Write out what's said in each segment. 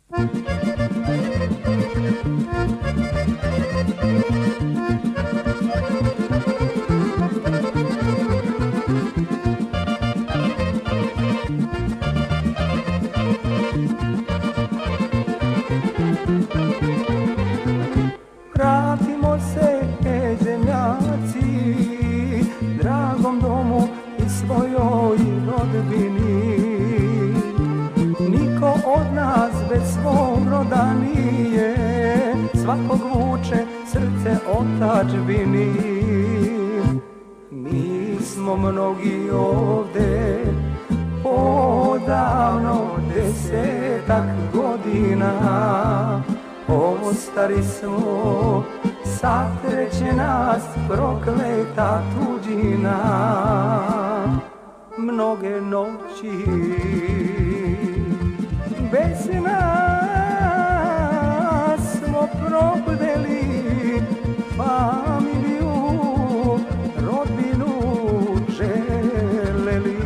Vratimo se, zemljaci, dragom domu i svojoj rodbini. Niko od nas bez svog roda nije, svakog vuče srce otadžbini. Mi smo mnogi ovde odavno 10-ak godina, ostari smo, satreće nas prokleta tuđina. Mnoge noći bez nas smo probdeli, familiju, rodbinu želeli.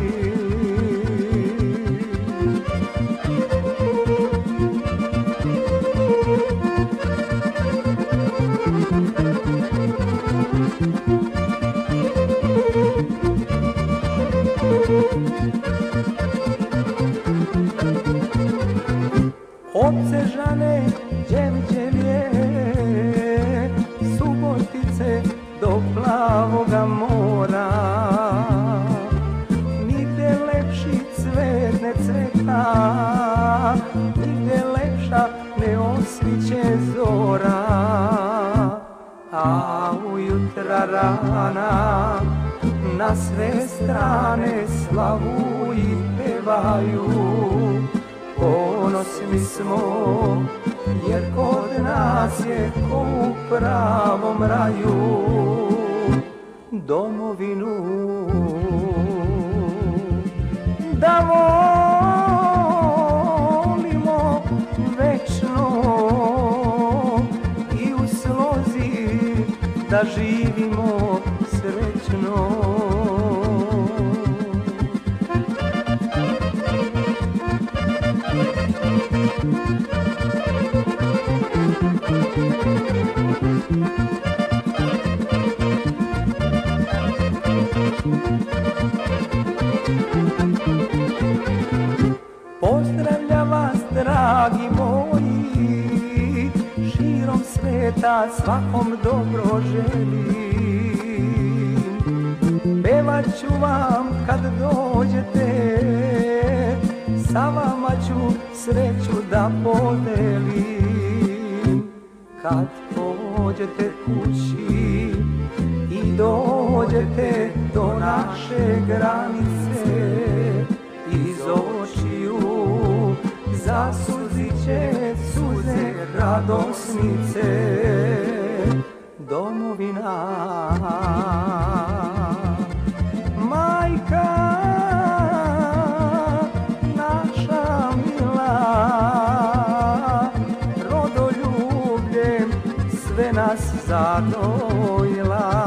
Odsežane Đevđelje, Subotice do plavoga mora, nigde lepši cvet ne cveta, nigde lepša ne osviće zora. A ujutra rana na sve strane slavu i pevaju, ponosni smo jer kod nas je ko u pravom raju. Domovinu da volimo večno i u slozi da živimo srećno. Pozdravlja vas, dragi moji, širom sveta svakom dobro želim. Pevat ću vam kad dođete, sa vama ću sreću da podelim. Kad pođete kući i dođete do naše granice, iz očiju zasuzit će suze radosnice. Domovina, majka naša mila, rodoljubljem sve nas zadojila.